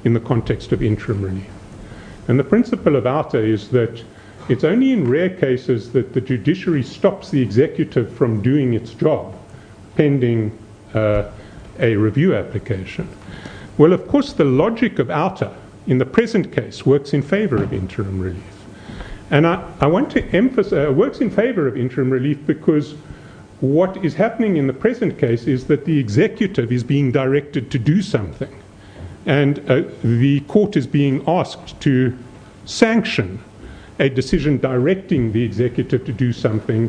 in the context of interim relief. And the principle of AUTA is that it's only in rare cases that the judiciary stops the executive from doing its job pending a review application. Well, of course, the logic of AUTA in the present case works in favor of interim relief. And I want to emphasize, works in favor of interim relief because what is happening in the present case is that the executive is being directed to do something. And the court is being asked to sanction a decision directing the executive to do something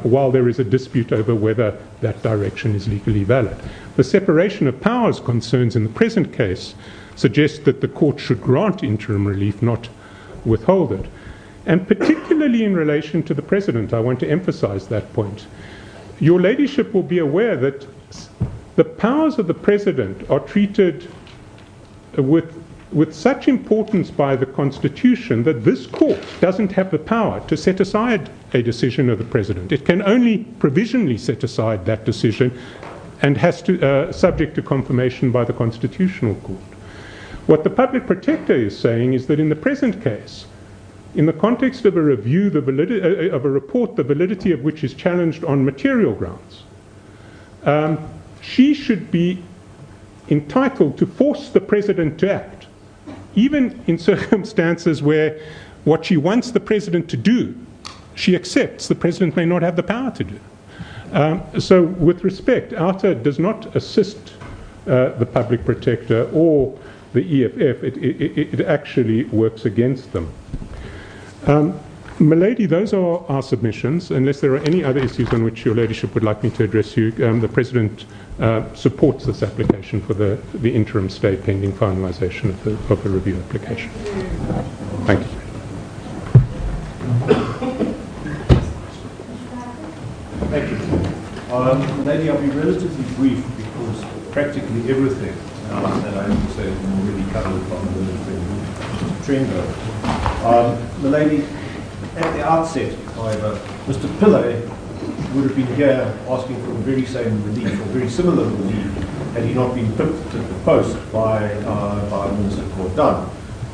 while there is a dispute over whether that direction is legally valid. The separation of powers concerns in the present case suggest that the court should grant interim relief, not withhold it. And particularly in relation to the President, I want to emphasize that point. Your Ladyship will be aware that the powers of the President are treated with such importance by the Constitution that this court doesn't have the power to set aside a decision of the President. It can only provisionally set aside that decision and has to subject to confirmation by the Constitutional Court. What the Public Protector is saying is that in the present case, in the context of a review of a report, the validity of which is challenged on material grounds, she should be entitled to force the President to act, even in circumstances where what she wants the President to do, she accepts the President may not have the power to do. So with respect, AUTA does not assist the Public Protector or the EFF. It actually works against them. Milady, those are our submissions. Unless there are any other issues on which your Ladyship would like me to address you, the President supports this application for the interim stay pending finalisation of the review application. Thank you. Thank you. Lady, I'll be relatively brief because practically everything that I have to say has been already covered by the Trendo. Milady, at the outset, however, Mr. Pillay would have been here asking for the very same relief, or very similar relief, had he not been pipped at the post by Minister Gordhan.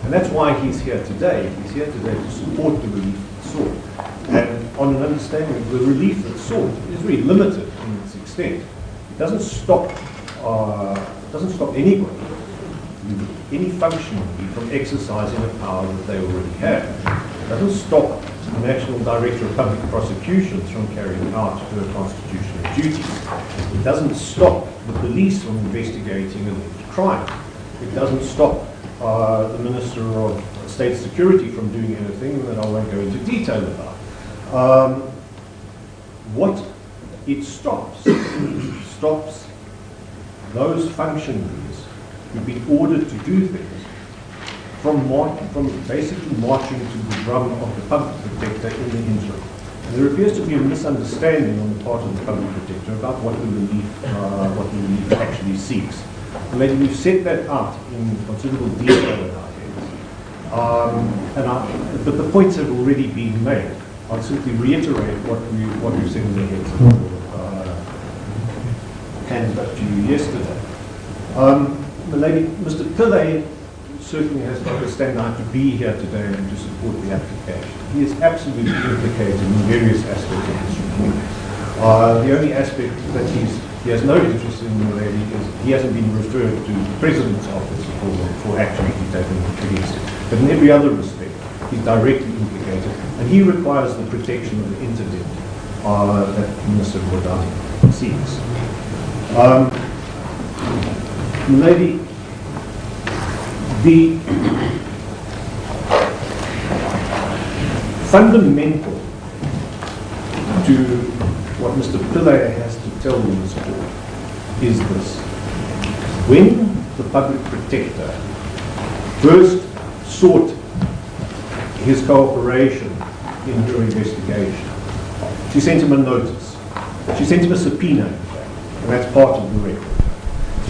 And that's why he's here today. He's here today to support the relief sought. And on an understanding, the relief that's sought is very limited in its extent. It doesn't stop anybody, any functionary, from exercising a power that they already have. It doesn't stop the National Director of Public Prosecutions from carrying out her constitutional duties. It doesn't stop the police from investigating alleged crime. It doesn't stop the Minister of State Security from doing anything that I won't go into detail about. What it stops those functionaries who've been ordered to do things from basically marching to the drum of the Public Protector in the interim. And there appears to be a misunderstanding on the part of the Public Protector about what the relief actually seeks. And maybe we've set that out in considerable detail in our heads. But the points have already been made. I'll simply reiterate what we've said in the heads handed up to you yesterday. Mr. Pillay certainly has got to stand out to be here today and to support the application. He is absolutely implicated in various aspects of this report. The only aspect that he has no interest in, the lady, is he hasn't been referred to the President's office for action to be taken against him. But in every other respect, he's directly implicated, and he requires the protection of the interdict that Mr. Gordhan seeks. Lady, the fundamental to what Mr. Pillay has to tell this court is this. When the Public Protector first sought his cooperation in her investigation, she sent him a notice. She sent him a subpoena, in fact, and that's part of the record.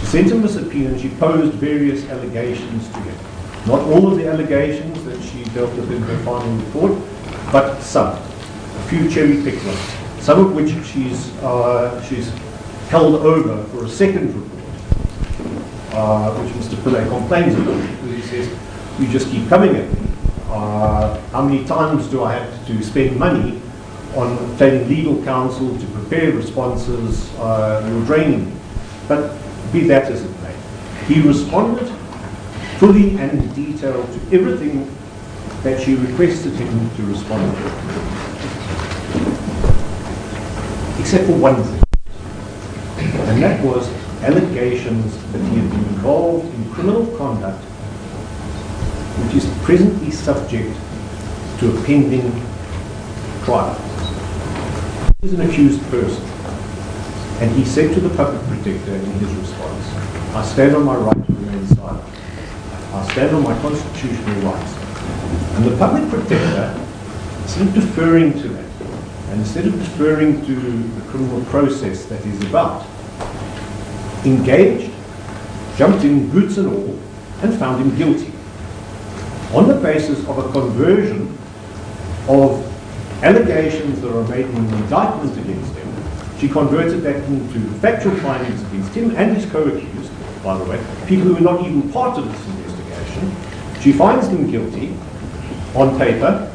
She sent him a subpoena and she posed various allegations to him. Not all of the allegations that she dealt with in her final report, but some. A few cherry-picked ones. Some of which she's held over for a second report, which Mr. Pillay complains about, says, you just keep coming at me. How many times do I have to spend money on obtaining legal counsel to prepare responses? You're draining me. But be that as it may, he responded fully and in detail to everything that she requested him to respond to, except for one thing, and that was allegations that he had been involved in criminal conduct which is presently subject to a pending trial. He is an accused person, and he said to the public protector in his response, I stand on my right to remain silent. I stand on my constitutional rights. And the public protector, instead of deferring to that, and instead of deferring to the criminal process that is about, engaged, jumped in, boots and all, and found him guilty. On the basis of a conversion of allegations that are made in an indictment against him, she converted that into factual findings against him and his co-accused, by the way, people who were not even part of this investigation. She finds him guilty on paper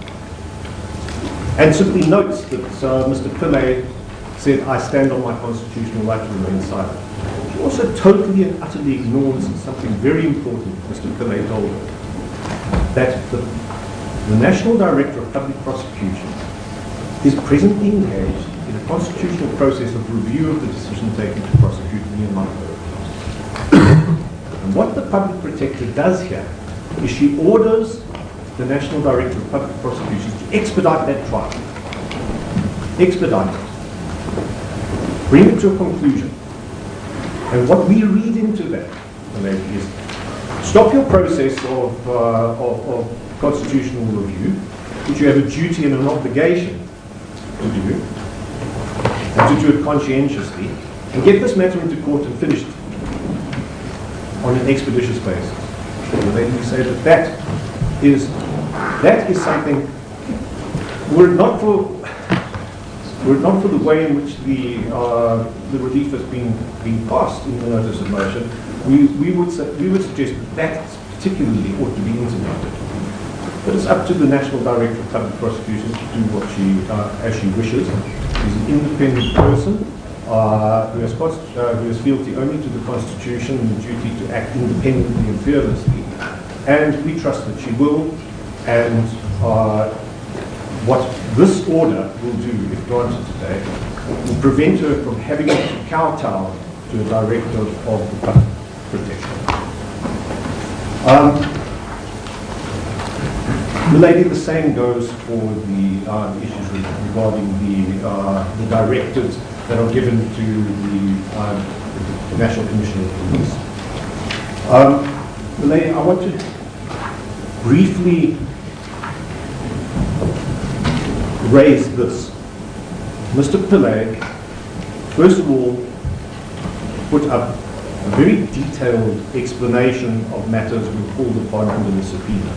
and simply notes that Mr. Pillay said, I stand on my constitutional right to remain silent. She also totally and utterly ignores something very important Mr. Pillay told her, that the National Director of Public Prosecution is presently engaged in a constitutional process of review of the decision taken to prosecute me and my co-accused. And what the Public Protector does here is she orders the National Director of Public Prosecution to expedite that trial. Expedite it. Bring it to a conclusion. And what we read into that, is stop your process of constitutional review, which you have a duty and an obligation to do, and to do it conscientiously, and get this matter into court and finish it on an expeditious basis. Let me say that that is something, were it not for the way in which the relief has been passed in the notice of motion, we would suggest that particularly ought to be intimated. But it's up to the National Director of Public Prosecution to do what as she wishes. She's an independent person who has fealty only to the Constitution and the duty to act independently and fearlessly. And we trust that she will. And what this order will do, if granted today, will prevent her from having to kowtow to a director of the public protection. The lady, the same goes for the issues regarding the directives that are given to the National Commission of Police. The lady, I want to briefly raise this. Mr. Pillay, first of all, put up a very detailed explanation of matters we called upon under the subpoena.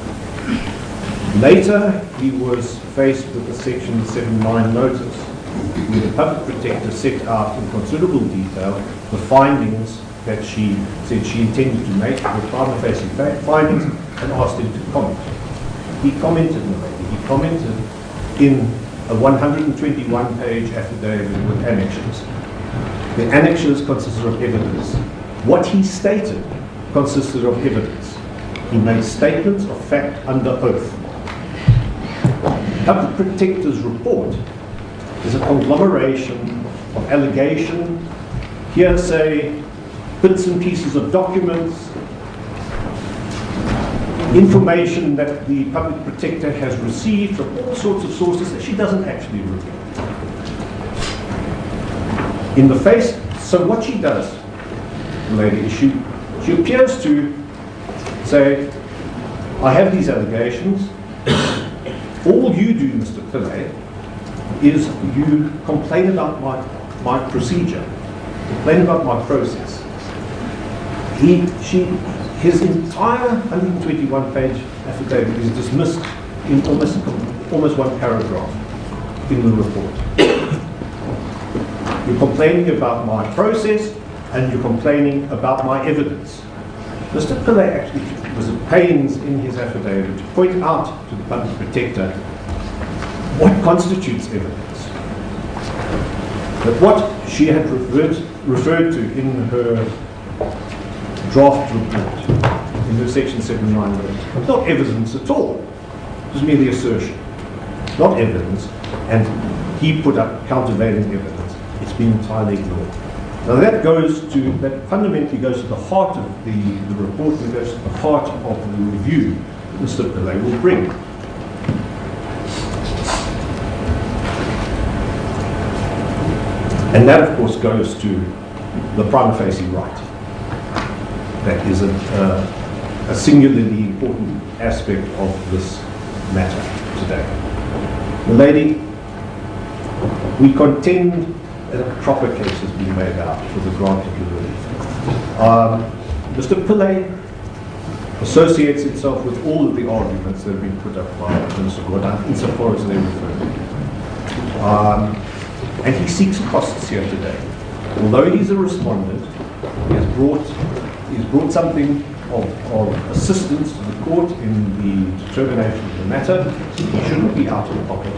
Later, he was faced with the Section 79 notice, where the public protector set out in considerable detail the findings that she said she intended to make, the prima facie findings, and asked him to comment. He commented, he commented in a 121-page affidavit with annexures. The annexures consisted of evidence. What he stated consisted of evidence. He made statements of fact under oath. Public Protector's report is a conglomeration of allegation, hearsay, bits and pieces of documents, information that the Public Protector has received from all sorts of sources that she doesn't actually reveal. In the face, so what she does, lady, is she appears to say, I have these allegations. All you do, Mr. Pillay, is you complain about my procedure, complain about my process. His entire 121-page affidavit is dismissed in almost one paragraph in the report. You're complaining about my process and you're complaining about my evidence. Mr. Pillay actually was at pains in his affidavit to point out to the public protector what constitutes evidence. That what she had referred to in her draft report, in her section 79, was not evidence at all. It was merely assertion, not evidence, and he put up countervailing evidence. It's been entirely ignored. Now that fundamentally goes to the heart of the report, and goes to the heart of the review that Mr. Pillay will bring. And that, of course, goes to the prima facie right. That is a singularly important aspect of this matter today. The lady, we contend that a proper case has been made out for the grant of the relief. Mr. Pillay associates himself with all of the arguments that have been put up by Mr. Gordhan, insofar as they refer to him. And he seeks costs here today. Although he's a respondent, he has brought something of assistance to the court in the determination of the matter. He shouldn't be out of pocket.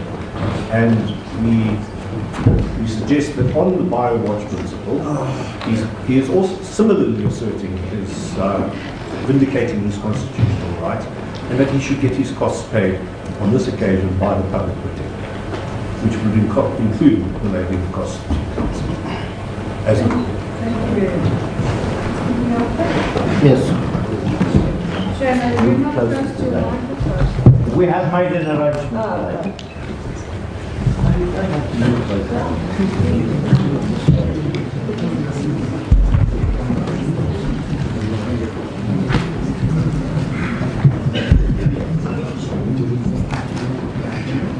And we suggest that on the bio-watch principle, he is also similarly asserting his, vindicating his constitutional right, and that he should get his costs paid on this occasion by the public protector, which would include the lady of costs to counsel. As a Yes. Chairman, you're not close to the microphone. We have made an arrangement.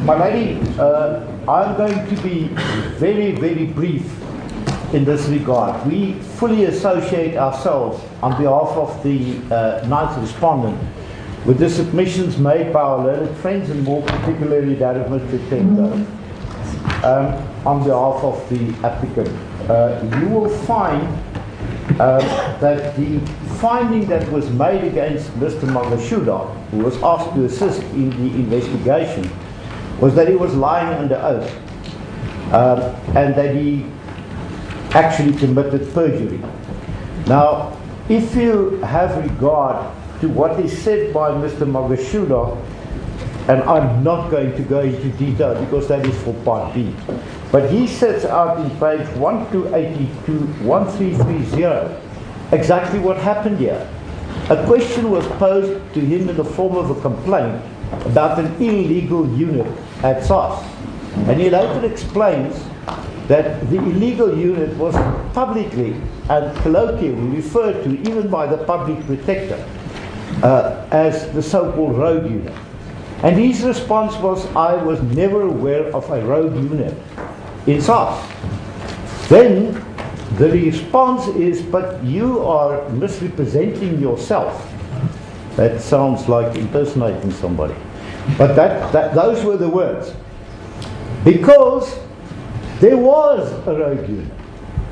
My lady, I'm going to be very, very brief in this regard. We fully associate ourselves on behalf of the ninth respondent with the submissions made by our learned friends, and more particularly that of Mr. Tendo, on behalf of the applicant. You will find that the finding that was made against Mr. Mkhwebane, who was asked to assist in the investigation, was that he was lying under oath, and that he actually committed perjury. Now, if you have regard to what is said by Mr. Mkhwebane, and I'm not going to go into detail because that is for part B, but he sets out in page 1282, 1330, exactly what happened here. A question was posed to him in the form of a complaint about an illegal unit at SABC, and he later explains that the illegal unit was publicly and colloquially referred to, even by the public protector, as the so-called road unit. And his response was, I was never aware of a road unit in SABC. Then the response is, but you are misrepresenting yourself. That sounds like impersonating somebody. But those were the words. Because there was a road unit,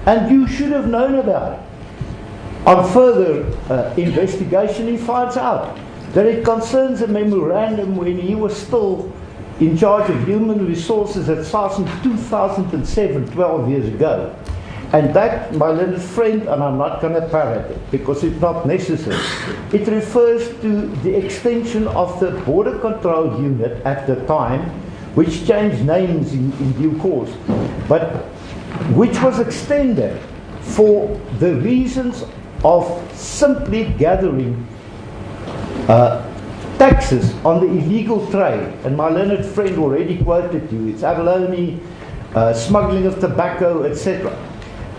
and you should have known about it. On further investigation, he finds out that it concerns a memorandum when he was still in charge of human resources at SARS in 2007, 12 years ago. And that, my learned friend, and I'm not going to parrot it because it's not necessary, it refers to the extension of the border control unit at the time, which changed names in due course, but which was extended for the reasons of simply gathering taxes on the illegal trade. And my learned friend already quoted you, it's abalone, smuggling of tobacco, etc.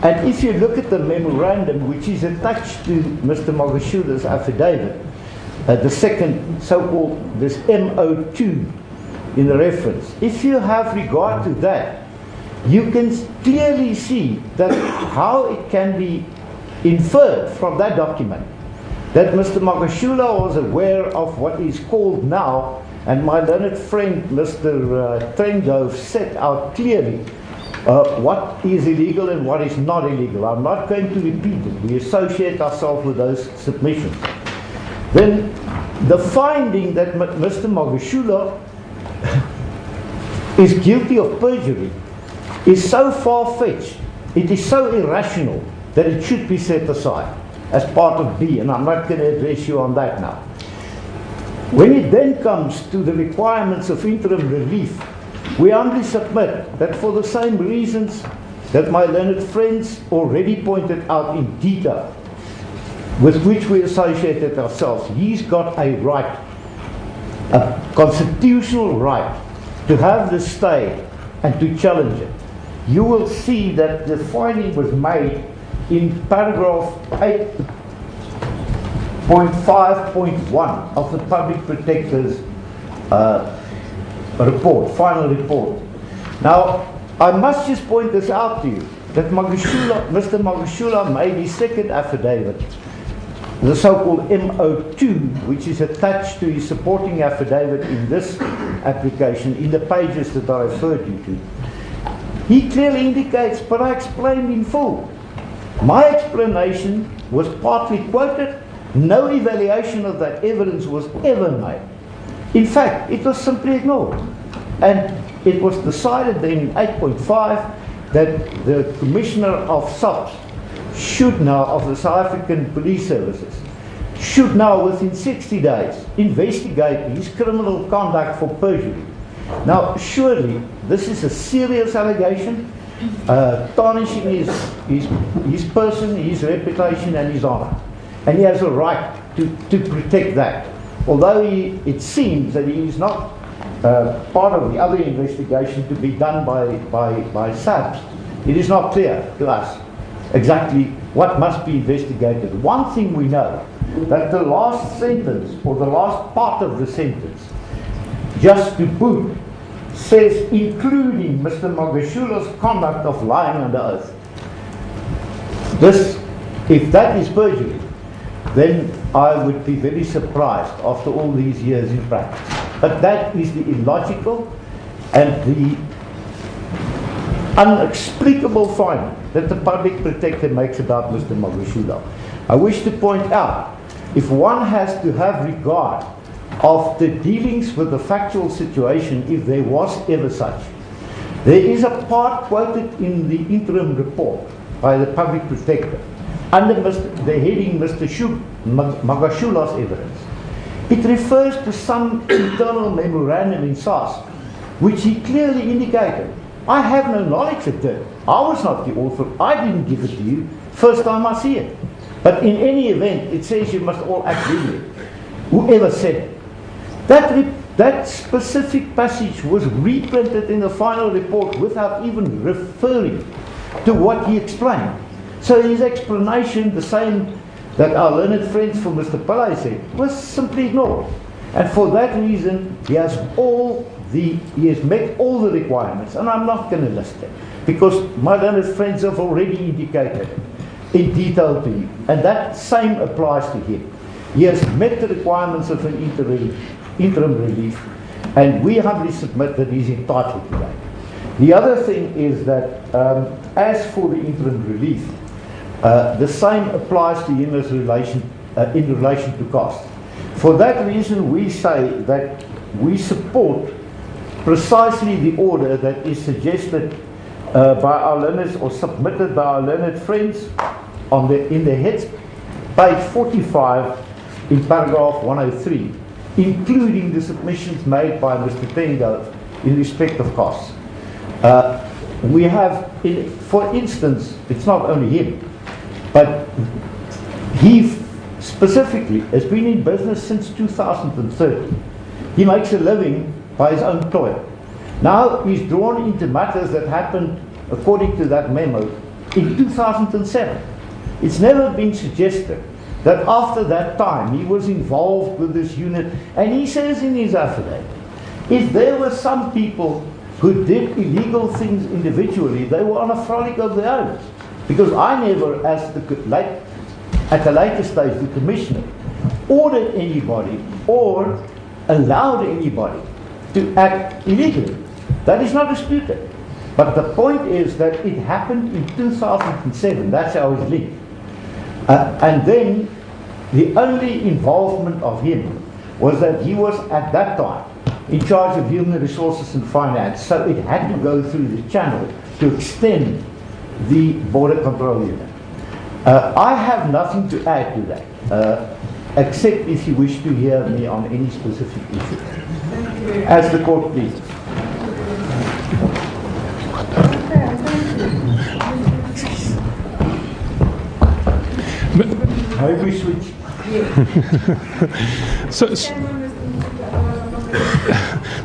And if you look at the memorandum which is attached to Mr. Mkhwebane's affidavit, the second so-called, this MO2 in the reference, if you have regard to that, you can clearly see that how it can be inferred from that document that Mr. Mkhwebane was aware of what is called now, and my learned friend Mr. Trendove set out clearly what is illegal and what is not illegal. I'm not going to repeat it. We associate ourselves with those submissions. Then the finding that Mr. Magashula is guilty of perjury is so far-fetched, it is so irrational that it should be set aside as part of B, and I'm not going to address you on that now. When it then comes to the requirements of interim relief, we humbly submit that for the same reasons that my learned friends already pointed out in detail, with which we associated ourselves, he's got a right, a constitutional right, to have the stay and to challenge it. You will see that the finding was made in paragraph 8.5.1 of the Public Protector's report, final report. Now, I must just point this out to you, that Mr. Magashula made his second affidavit, the so-called MO2, which is attached to his supporting affidavit in this application, in the pages that I referred you to. He clearly indicates, but I explained in full. My explanation was partly quoted. No evaluation of that evidence was ever made. In fact, it was simply ignored. And it was decided then in 8.5 that the Commissioner of SABC should now, of the South African Police Services, should now within 60 days investigate his criminal conduct for perjury. Now, surely this is a serious allegation, tarnishing his person, his reputation and his honor. And he has a right to protect that. Although it seems that he is not part of the other investigation to be done by SABC, it is not clear to us exactly what must be investigated. One thing we know, that the last sentence, or the last part of the sentence, just to boot, says including Mr. Magashula's conduct of lying under oath. This, if that is perjury, then I would be very surprised after all these years in practice. But that is the illogical and the unexplicable finding that the Public Protector makes about Mr. Magashula. I wish to point out, if one has to have regard of the dealings with the factual situation, if there was ever such, there is a part quoted in the interim report by the Public Protector under the heading Mr. Magashula's evidence. It refers to some internal memorandum in SAS, which he clearly indicated, I have no knowledge of that. I was not the author. I didn't give it to you. First time I see it. But in any event, it says you must all act legally. Whoever said it. That specific passage was reprinted in the final report without even referring to what he explained. So his explanation, the same that our learned friends from Mr. Pillay said, was simply ignored. And for that reason, he has met all the requirements, and I'm not going to list them, because my learned friends have already indicated it in detail to you, and that same applies to him. He has met the requirements of an interim relief, and we humbly submit that he's entitled to that. The other thing is that as for the interim relief, the same applies to him as in relation to cost. For that reason, we say that we support precisely the order that is suggested by our learners, or submitted by our learned friends in the heads, page 45 in paragraph 103, including the submissions made by Mr. Tengo in respect of costs. We have, for instance, it's not only him, but he specifically has been in business since 2013. He makes a living by his own toil. Now he's drawn into matters that happened, according to that memo, in 2007. It's never been suggested that after that time he was involved with this unit, and he says in his affidavit, if there were some people who did illegal things individually, they were on a frolic of their own. Because I never, at a later stage, the Commissioner, ordered anybody or allowed anybody to act illegally. That is not disputed. But the point is that it happened in 2007. That's how it's linked. And then the only involvement of him was that he was at that time in charge of human resources and finance, so it had to go through the channel to extend the border control unit. I have nothing to add to that, except if you wish to hear me on any specific issue. As the court pleases. May we switch?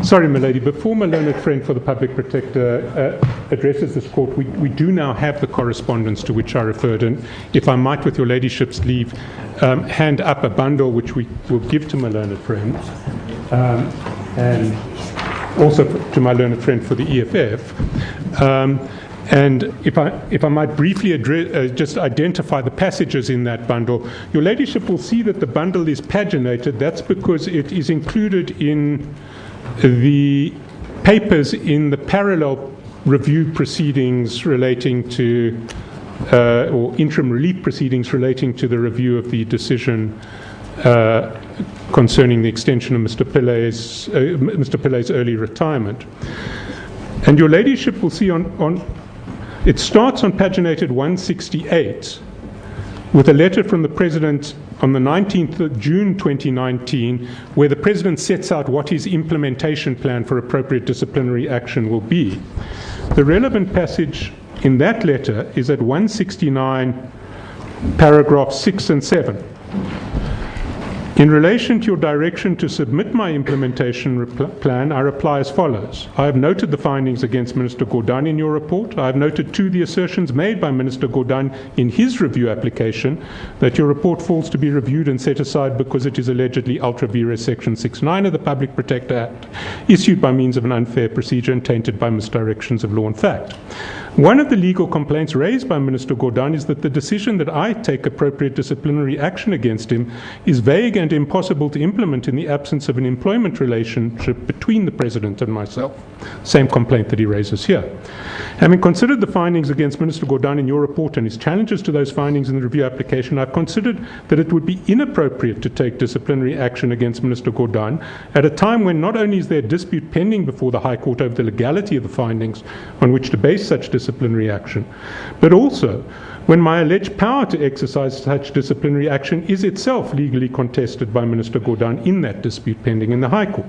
Sorry, my lady, before my learned friend for the public protector addresses this court, we do now have the correspondence to which I referred, and if I might, with your ladyship's leave, hand up a bundle which we will give to my learned friend, and also to my learned friend for the EFF. And if I might briefly just identify the passages in that bundle, your ladyship will see that the bundle is paginated. That's because it is included in the papers in the parallel review proceedings relating to, or interim relief proceedings relating to the review of the decision concerning the extension of Mr. Pilley's early retirement. And your ladyship will see it starts on paginated 168 with a letter from the President on the 19th of June 2019, where the President sets out what his implementation plan for appropriate disciplinary action will be. The relevant passage in that letter is at 169, paragraphs 6 and 7. In relation to your direction to submit my implementation plan, I reply as follows. I have noted the findings against Minister Gordhan in your report. I have noted too the assertions made by Minister Gordhan in his review application that your report falls to be reviewed and set aside because it is allegedly ultra vires Section 6(9) of the Public Protector Act, issued by means of an unfair procedure and tainted by misdirections of law and fact. One of the legal complaints raised by Minister Gordhan is that the decision that I take appropriate disciplinary action against him is vague and impossible to implement in the absence of an employment relationship between the President and myself. Same complaint that he raises here. Having considered the findings against Minister Gordhan in your report and his challenges to those findings in the review application, I've considered that it would be inappropriate to take disciplinary action against Minister Gordhan at a time when not only is there a dispute pending before the High Court over the legality of the findings on which to base such disciplinary action, but also when my alleged power to exercise such disciplinary action is itself legally contested by Minister Gordhan in that dispute pending in the High Court.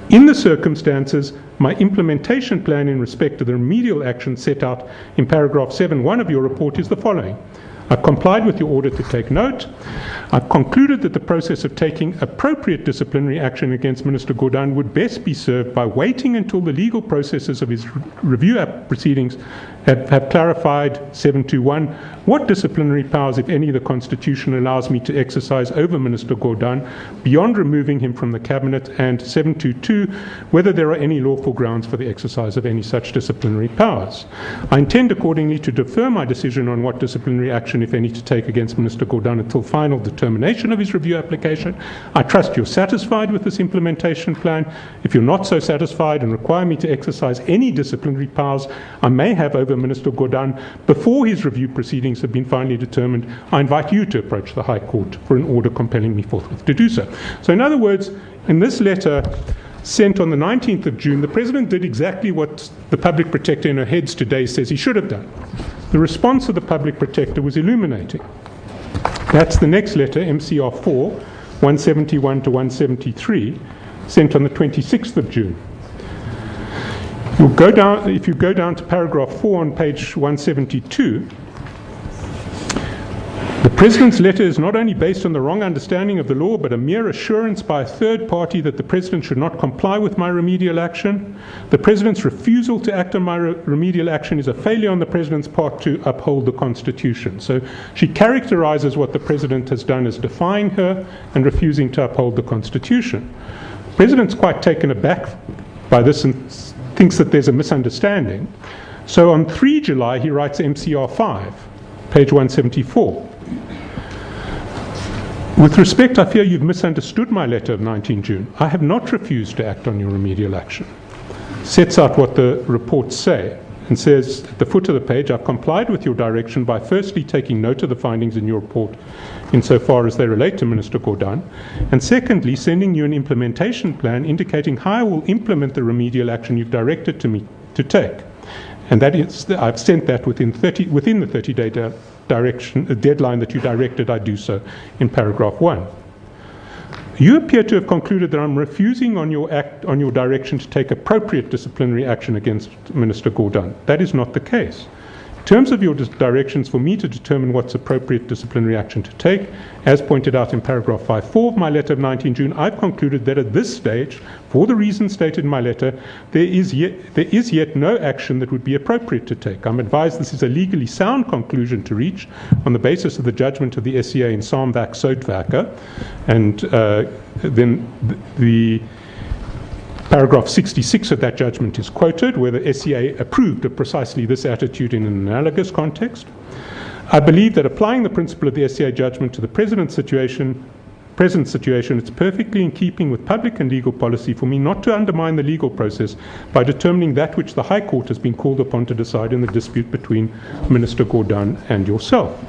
In the circumstances, my implementation plan in respect to the remedial action set out in paragraph 7.1 of your report is the following. I've complied with your order to take note. I've concluded that the process of taking appropriate disciplinary action against Minister Gordhan would best be served by waiting until the legal processes of his review proceedings have clarified 7.2.1 what disciplinary powers, if any, the Constitution allows me to exercise over Minister Gordhan beyond removing him from the Cabinet, and 7.2.2 whether there are any lawful grounds for the exercise of any such disciplinary powers. I intend accordingly to defer my decision on what disciplinary action, if any, to take against Minister Gordhan until final determination of his review application. I trust you're satisfied with this implementation plan. If you're not so satisfied and require me to exercise any disciplinary powers I may have over Minister Gordhan before his review proceedings have been finally determined, I invite you to approach the High Court for an order compelling me forthwith to do so. So in other words, in this letter sent on the 19th of June, the President did exactly what the Public Protector in her heads today says he should have done. The response of the Public Protector was illuminating. That's the next letter, MCR 4, 171 to 173, sent on the 26th of June. If you go down to paragraph 4 on page 172, the President's letter is not only based on the wrong understanding of the law, but a mere assurance by a third party that the President should not comply with my remedial action. The President's refusal to act on my remedial action is a failure on the President's part to uphold the Constitution. So she characterizes what the President has done as defying her and refusing to uphold the Constitution. The President's quite taken aback by this and thinks that there's a misunderstanding. So on 3 July, he writes MCR 5, page 174. With respect, I fear you've misunderstood my letter of 19 June. I have not refused to act on your remedial action. Sets out what the reports say and says at the foot of the page, I've complied with your direction by firstly taking note of the findings in your report insofar as they relate to Minister Gordhan, and secondly sending you an implementation plan indicating how I will implement the remedial action you've directed to me to take. And that is, I've sent that within the 30-day deadline that you directed I do so in paragraph 1. You appear to have concluded that I'm refusing on your direction to take appropriate disciplinary action against Minister Gordhan. That is not the case. In terms of your directions for me to determine what's appropriate disciplinary action to take, as pointed out in paragraph 5.4 of my letter of 19 June, I've concluded that at this stage, for the reasons stated in my letter, there is yet no action that would be appropriate to take. I'm advised this is a legally sound conclusion to reach on the basis of the judgment of the SCA in Saamwerk Soutwerke, and then the paragraph 66 of that judgment is quoted, where the SCA approved of precisely this attitude in an analogous context. I believe that applying the principle of the SCA judgment to the present situation, it's perfectly in keeping with public and legal policy for me not to undermine the legal process by determining that which the High Court has been called upon to decide in the dispute between Minister Gordhan and yourself.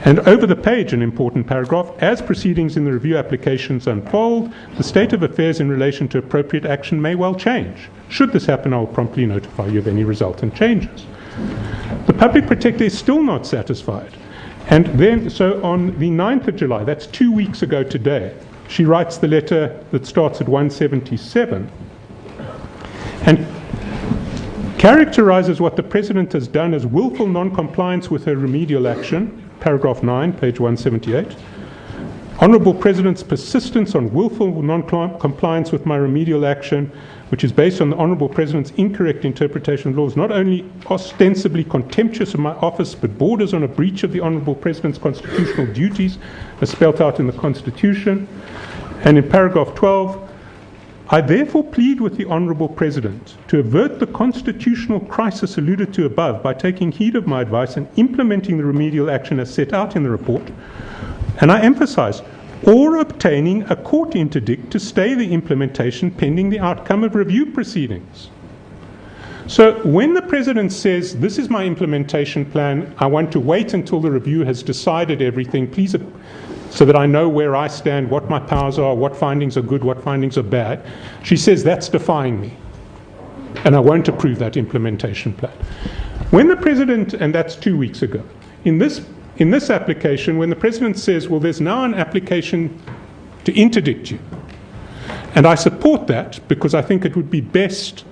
And over the page, an important paragraph, as proceedings in the review applications unfold, the state of affairs in relation to appropriate action may well change. Should this happen, I will promptly notify you of any resultant changes. The public protector is still not satisfied. And then, so on the 9th of July, that's 2 weeks ago today, she writes the letter that starts at 177 and characterizes what the President has done as willful non-compliance with her remedial action, paragraph 9, page 178. Honourable President's persistence on willful non-compliance with my remedial action, which is based on the Honourable President's incorrect interpretation of laws, not only ostensibly contemptuous of my office, but borders on a breach of the Honourable President's constitutional duties, as spelt out in the Constitution. And in paragraph 12, I therefore plead with the Honourable President to avert the constitutional crisis alluded to above by taking heed of my advice and implementing the remedial action as set out in the report, and I emphasize, or obtaining a court interdict to stay the implementation pending the outcome of review proceedings. So when the President says, this is my implementation plan, I want to wait until the review has decided everything, please, so that I know where I stand, what my powers are, what findings are good, what findings are bad. She says that's defying me, and I won't approve that implementation plan. When the President, and that's 2 weeks ago, in this application, when the President says, well, there's now an application to interdict you, and I support that because I think it would be best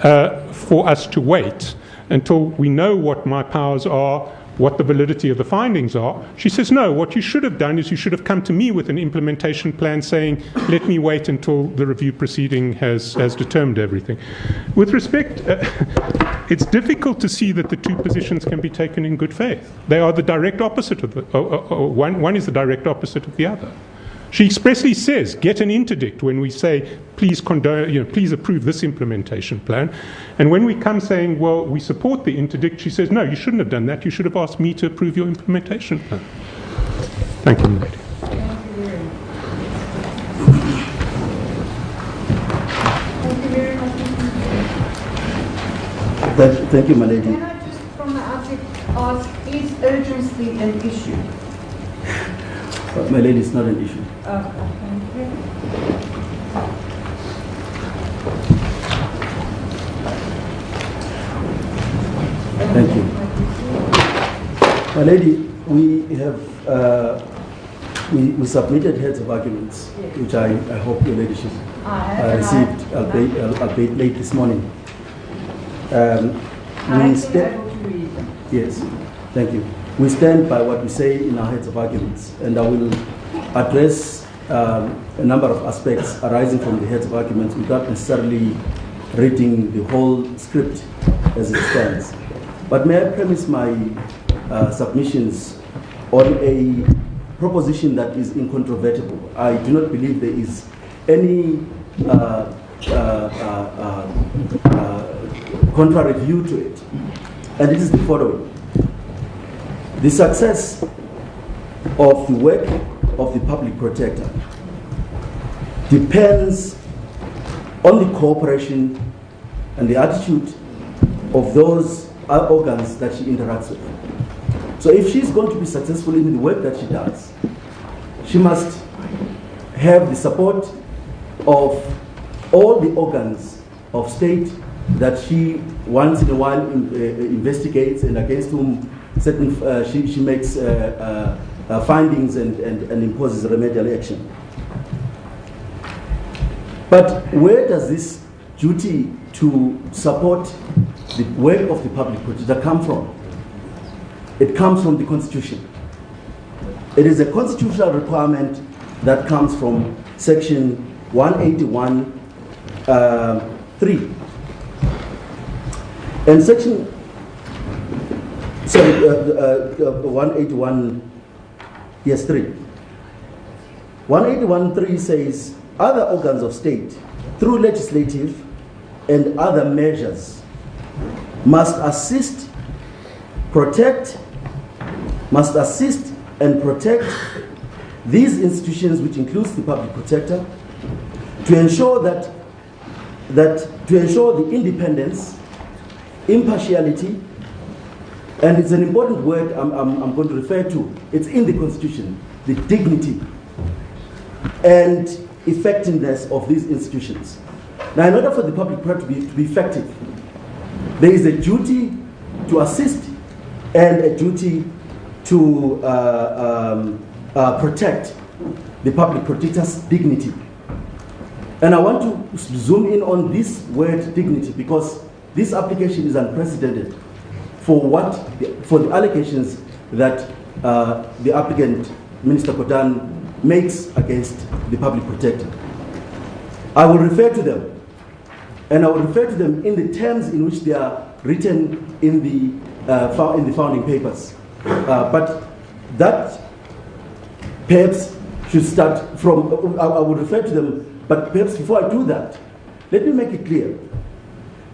for us to wait until we know what my powers are, what the validity of the findings are. She says, no, what you should have done is you should have come to me with an implementation plan saying, let me wait until the review proceeding has determined everything. With respect, it's difficult to see that the two positions can be taken in good faith. They are the direct opposite of one is the direct opposite of the other. She expressly says, get an interdict when we say, please please approve this implementation plan. And when we come saying, well, we support the interdict, she says, no, you shouldn't have done that. You should have asked me to approve your implementation plan. Thank you, lady. Thank you very much. Thank you very much. Thank you, my lady. Can I just, from the outset, ask, is urgency an issue? My lady, it's not an issue. Thank you. Thank you. My lady, we have we submitted heads of arguments, Yes. which I hope your ladyship I received a bit late this morning. I'm able to read them. Yes, thank you. We stand by what we say in our heads of arguments, and I will address a number of aspects arising from the heads of arguments without necessarily reading the whole script as it stands. But may I premise my submissions on a proposition that is incontrovertible. I do not believe there is any contrary view to it, and it is the following. The success of the work of the public protector depends on the cooperation and the attitude of those organs that she interacts with. So if she's going to be successful in the work that she does, she must have the support of all the organs of state that she once in a while investigates and against whom certain she makes findings and imposes remedial action. But where does this duty to support the work of the public protector come from? It comes from the Constitution. It is a constitutional requirement that comes from Section 181(3). And Section 181, yes, 3. 181(3) says, other organs of state, through legislative and other measures, must assist and protect these institutions, which includes the public protector, to ensure the independence, impartiality, and it's an important word I'm going to refer to. It's in the Constitution, the dignity and effectiveness of these institutions. Now, in order for the public protector to be effective, there is a duty to assist and a duty to protect the public protector's dignity. And I want to zoom in on this word dignity because this application is unprecedented for the allegations that the applicant, Minister Gordhan, makes against the public protector. I will refer to them, and I will refer to them in the terms in which they are written in the founding papers. But that perhaps should start from, I will refer to them, but perhaps before I do that, let me make it clear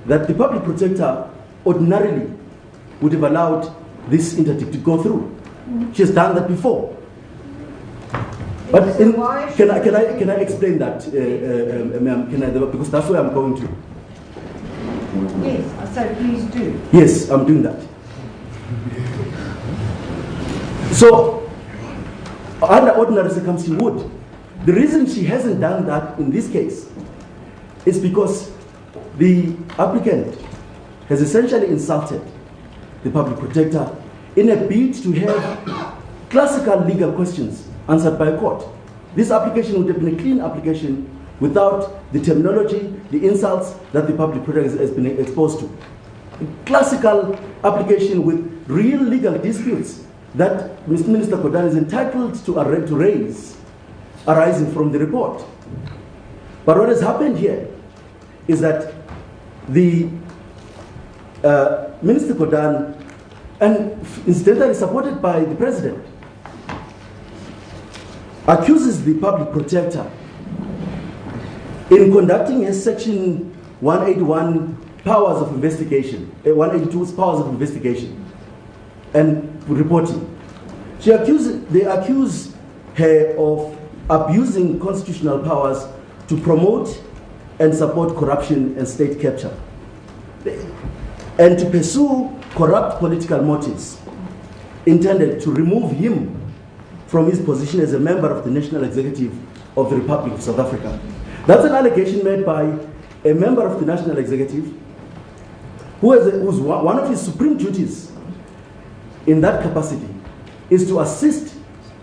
that the public protector ordinarily would have allowed this interdict to go through. She has done that before. But can I explain that, ma'am? Because that's where I'm going to. Yes, so please do. Yes, I'm doing that. So, under ordinary circumstances, she would. The reason she hasn't done that in this case is because the applicant has essentially insulted the public protector in a bid to have classical legal questions answered by a court. This application would have been a clean application without the terminology, the insults that the public protector has been exposed to. A classical application with real legal disputes that Minister Gordhan is entitled to raise arising from the report. But what has happened here is that the Minister Gordhan, and incidentally supported by the President, accuses the public protector in conducting a Section 181 powers of investigation, 182's powers of investigation and reporting. They accuse her of abusing constitutional powers to promote and support corruption and state capture, and to pursue corrupt political motives intended to remove him from his position as a member of the National Executive of the Republic of South Africa. That's an allegation made by a member of the National Executive whose one of his supreme duties in that capacity is to assist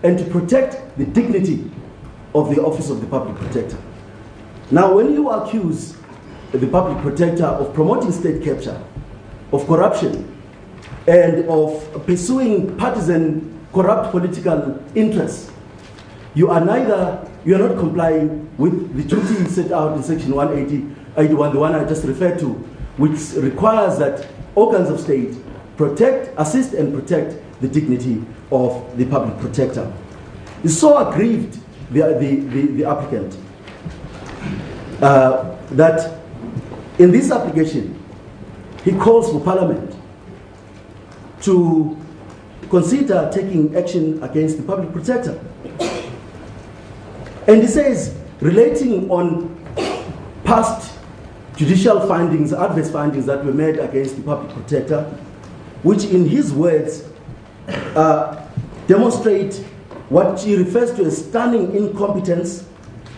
and to protect the dignity of the office of the public protector. Now, when you accuse the public protector of promoting state capture, of corruption, and of pursuing partisan corrupt political interests, you are not complying with the duty set out in Section 181, the one I just referred to, which requires that organs of state assist and protect the dignity of the public protector. It so aggrieved the applicant that in this application, he calls for Parliament to consider taking action against the public protector. And he says, relating on past judicial findings, adverse findings that were made against the public protector, which in his words demonstrate what he refers to as stunning incompetence,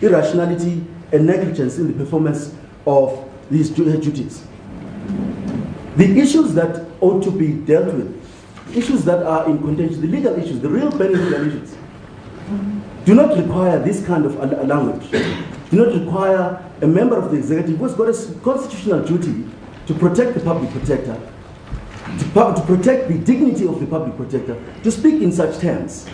irrationality, and negligence in the performance of these duties. The issues that ought to be dealt with, issues that are in contention, the legal issues, the real burning legal issues, do not require this kind of language, do not require a member of the executive who's got a constitutional duty to protect the public protector, to protect the dignity of the public protector, to speak in such terms.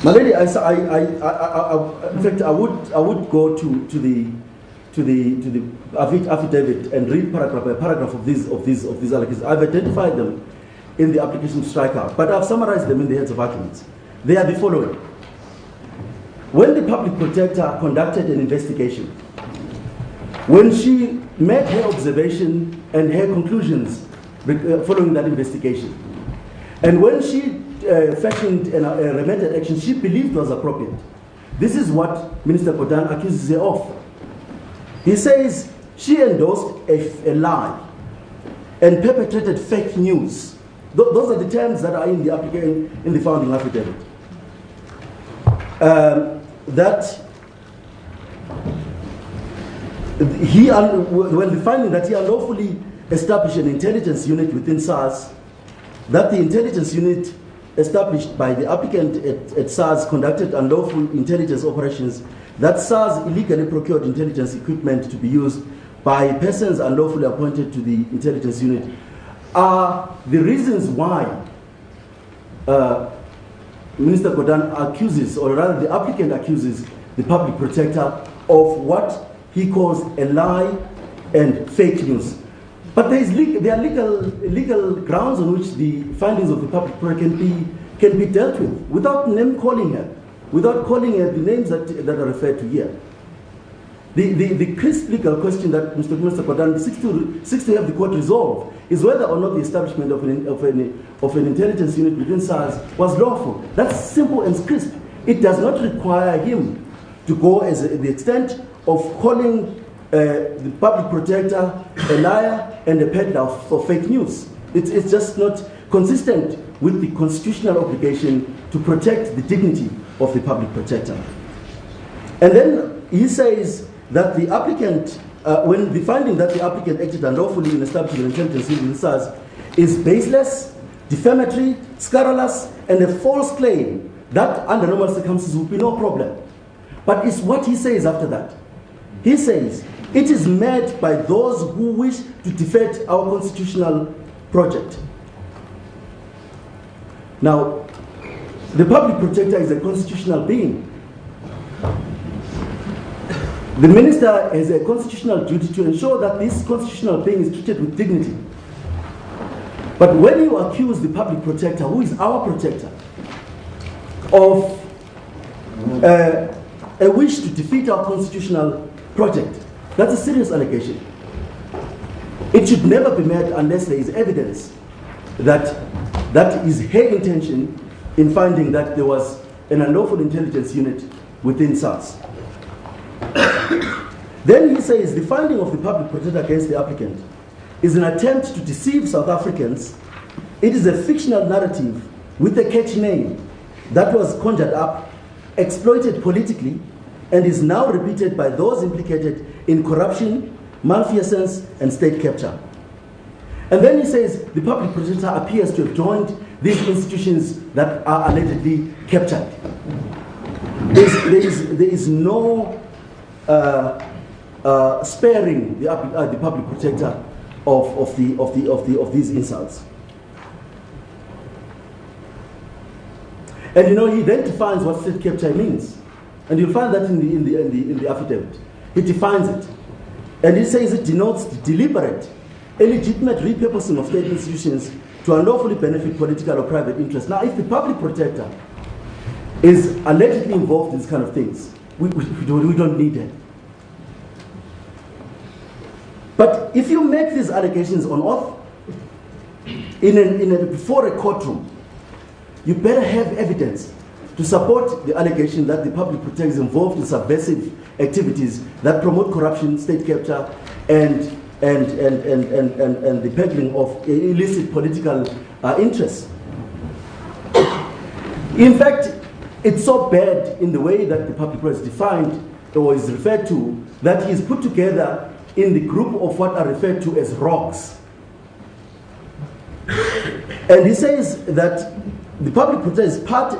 My lady, in fact, I would go to the affidavit and read paragraph by paragraph of these allegations. I've identified them in the application to strike out, but I've summarized them in the heads of arguments. They are the following. When the public protector conducted an investigation, when she made her observation and her conclusions following that investigation, and when she fashioned a remedial action she believed was appropriate, this is what Minister Gordhan accuses her of. He says she endorsed a lie and perpetrated fake news. Those are the terms that are in the application, in the founding affidavit. When the finding that he unlawfully established an intelligence unit within SARS, that the intelligence unit established by the applicant at SARS conducted unlawful intelligence operations, that SARS illegally procured intelligence equipment to be used by persons unlawfully appointed to the intelligence unit, are the reasons why Minister Gordhan accuses, or rather the applicant accuses, the public protector of what he calls a lie and fake news. But there are legal grounds on which the findings of the public protector can be dealt with without name calling her, without calling her the names that are referred to here. The crisp legal question that Mr. Gordhan seeks to have the court resolve is whether or not the establishment of an intelligence unit within SARS was lawful. That's simple and crisp. It does not require him to go as the extent of calling the public protector a liar and a peddler for fake news. It's just not consistent with the constitutional obligation to protect the dignity of the public protector. And then he says that the applicant, when the finding that the applicant acted unlawfully in establishing an intelligence unit in SARS is baseless, defamatory, scurrilous, and a false claim, that under normal circumstances would be no problem. But it's what he says after that. He says, it is made by those who wish to defeat our constitutional project. Now, the public protector is a constitutional being. The minister has a constitutional duty to ensure that this constitutional being is treated with dignity. But when you accuse the public protector, who is our protector, of a wish to defeat our constitutional project, that's a serious allegation. It should never be made unless there is evidence that that is her intention in finding that there was an unlawful intelligence unit within SARS. Then he says the finding of the public protector against the applicant is an attempt to deceive South Africans. It is a fictional narrative with a catchy name that was conjured up, exploited politically, and is now repeated by those implicated in corruption, malfeasance, and state capture. And then he says the public protector appears to have joined these institutions that are allegedly captured. There is no sparing the public protector of these insults. And you know, he then defines what state capture means, and you'll find that in the affidavit. He defines it, and he says it denotes the deliberate, illegitimate repurposing of state institutions to unlawfully benefit political or private interests. Now, if the public protector is allegedly involved in these kind of things, we don't need it. But if you make these allegations on oath before a courtroom, you better have evidence to support the allegation that the public protector is involved in subversive activities that promote corruption, state capture, and the peddling of illicit political interests. In fact, it's so bad in the way that the public press is defined or is referred to that he is put together in the group of what are referred to as rogues. And he says that the public protector is part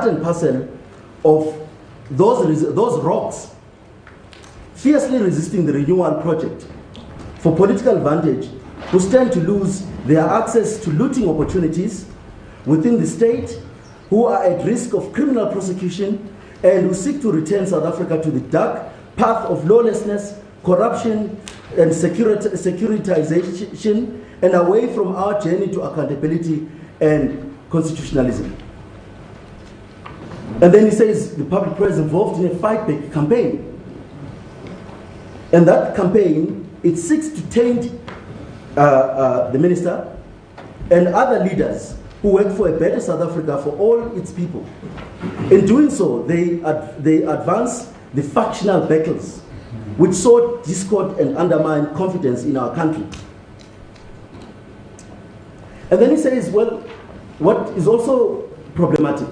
and parcel of those rogues fiercely resisting the renewal project for political advantage, who stand to lose their access to looting opportunities within the state, who are at risk of criminal prosecution, and who seek to return South Africa to the dark path of lawlessness, corruption, and securitization, and away from our journey to accountability and constitutionalism. And then he says the public press is involved in a fight back campaign. And that campaign, it seeks to taint the minister and other leaders who work for a better South Africa for all its people. In doing so, they advance the factional battles which sow discord and undermine confidence in our country. And then he says, well, what is also problematic,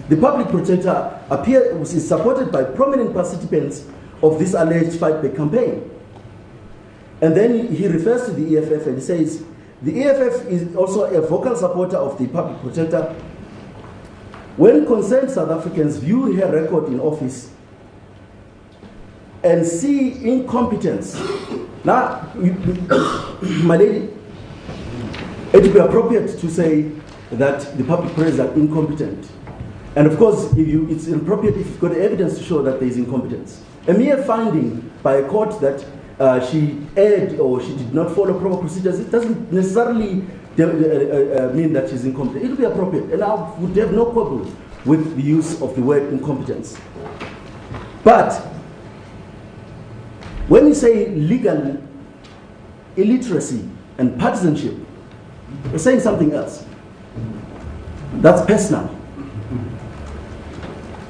the public protector is supported by prominent participants of this alleged fight back campaign. And then he refers to the EFF and he says, the EFF is also a vocal supporter of the public protector. When concerned South Africans view her record in office and see incompetence, now, my lady, it would be appropriate to say that the public press are incompetent. And of course, it's inappropriate if you've got evidence to show that there is incompetence. A mere finding by a court that she erred or she did not follow proper procedures, it doesn't necessarily mean that she's incompetent. It would be appropriate, and I would have no quibble with the use of the word incompetence. But when you say legal illiteracy and partisanship, you're saying something else. That's personal.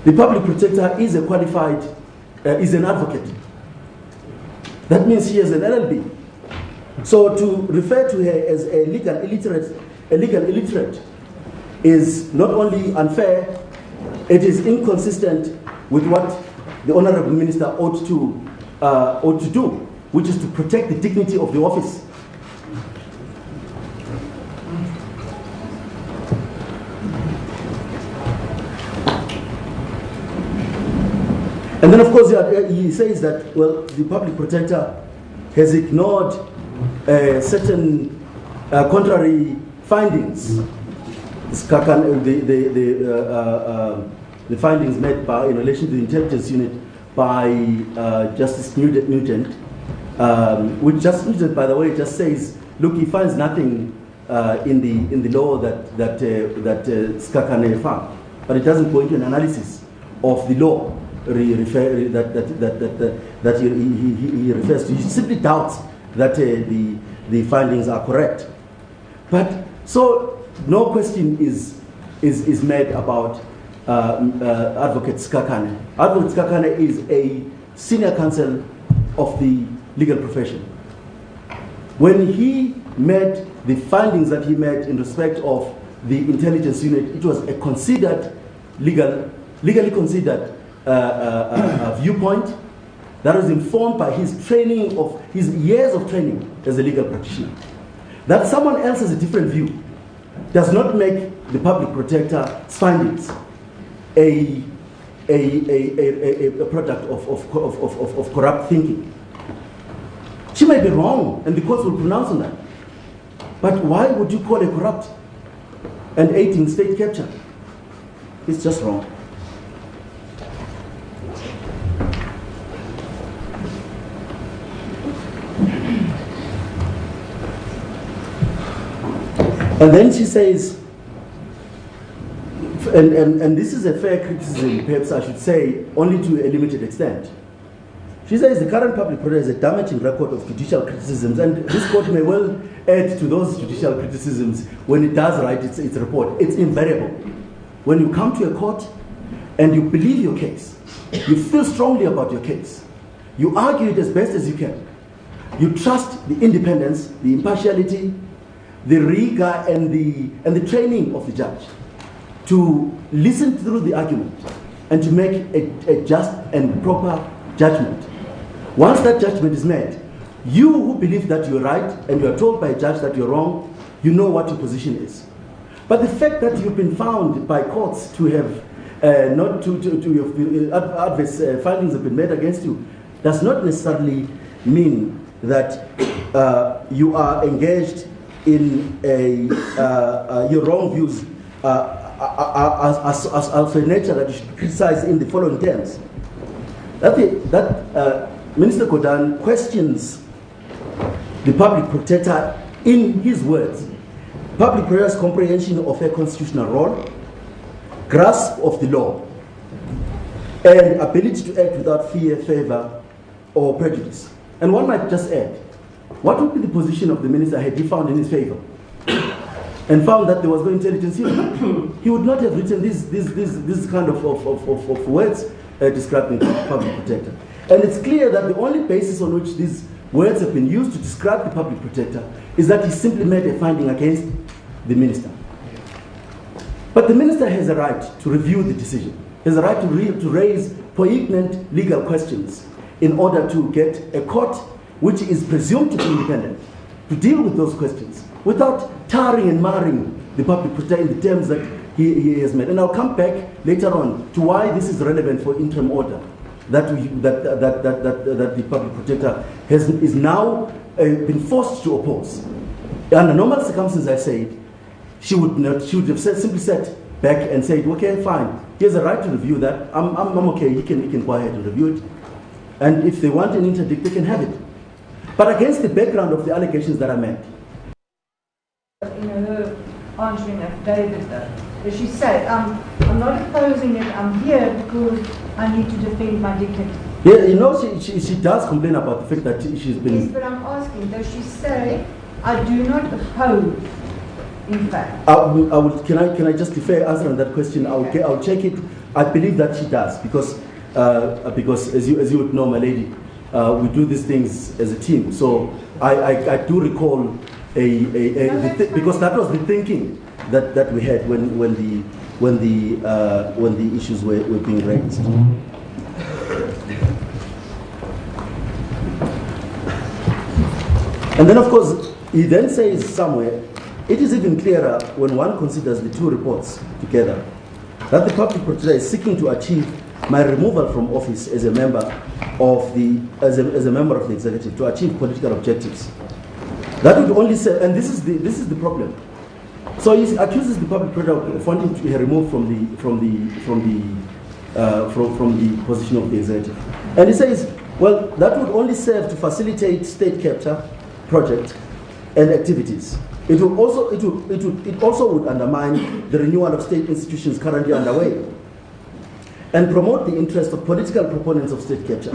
The public protector is a qualified, is an advocate. That means she is an LLB. So to refer to her as a legal illiterate is not only unfair, it is inconsistent with what the Honorable Minister ought to do, which is to protect the dignity of the office. And then, of course, he says that, well, the public protector has ignored certain contrary findings. The findings made by, in relation to the intelligence unit by Justice Nugent, which Justice Nugent, by the way, just says, look, he finds nothing in the law that Skakane found, but it doesn't go into an analysis of the law that he refers to. He simply doubts that the findings are correct. But so no question is made about Advocate Skakane. Advocate Skakane is a senior counsel of the legal profession. When he made the findings that he made in respect of the intelligence unit, it was a considered, legally considered viewpoint that was informed by his training, of his years of training as a legal practitioner. That someone else has a different view does not make the public protector's findings a product of corrupt thinking. She may be wrong, and the courts will pronounce on that. But why would you call her corrupt and aiding state capture? It's just wrong. And then she says, and this is a fair criticism, perhaps I should say, only to a limited extent. She says the current public protector has a damaging record of judicial criticisms, and this court may well add to those judicial criticisms when it does write its report. It's invariable. When you come to a court and you believe your case, you feel strongly about your case, you argue it as best as you can, you trust the independence, the impartiality, the rigor, and the training of the judge to listen through the argument and to make a just and proper judgment. Once that judgment is made, you who believe that you're right and you are told by a judge that you're wrong, you know what your position is. But the fact that you've been found by courts to have adverse findings have been made against you does not necessarily mean that you are engaged in your wrong views as of a nature that you should criticize in the following terms. Minister Gordhan questions the public protector in his words. Public protector's comprehension of her constitutional role, grasp of the law, and ability to act without fear, favor, or prejudice. And one might just add, what would be the position of the minister had he found in his favor and found that there was no intelligence here? He would not have written this kind of words describing the public protector. And it's clear that the only basis on which these words have been used to describe the public protector is that he simply made a finding against the minister. But the minister has a right to review the decision, has a right to raise poignant legal questions in order to get a court which is presumed to be independent to deal with those questions without tarring and marring the public protector in the terms that he has made. And I'll come back later on to why this is relevant for interim order that the public protector is now been forced to oppose. Under normal circumstances, I say, she would have simply sat back and said, okay, fine, he has a right to review that. I'm okay, he can go ahead and review it. And if they want an interdict, they can have it. But against the background of the allegations that are made. You know, her answering affidavit though, does she say, I'm not opposing it, I'm here because I need to defend my dignity? Yeah, you know, she does complain about the fact that she's been... Yes, but I'm asking, does she say, I do not oppose, in fact? Can I just defer answering that question? I'll check it. I believe that she does because as you would know, my lady, we do these things as a team. So I do recall because that was the thinking that we had when the issues were being raised. And then, of course, he then says somewhere, it is even clearer when one considers the two reports together that the public protector is seeking to achieve my removal from office as a member of the executive to achieve political objectives. That would only serve, and this is the problem. So he accuses the public protector of wanting to be removed from the position of the executive, and he says, well, that would only serve to facilitate state capture project and activities. It also would undermine the renewal of state institutions currently underway and promote the interest of political proponents of state capture.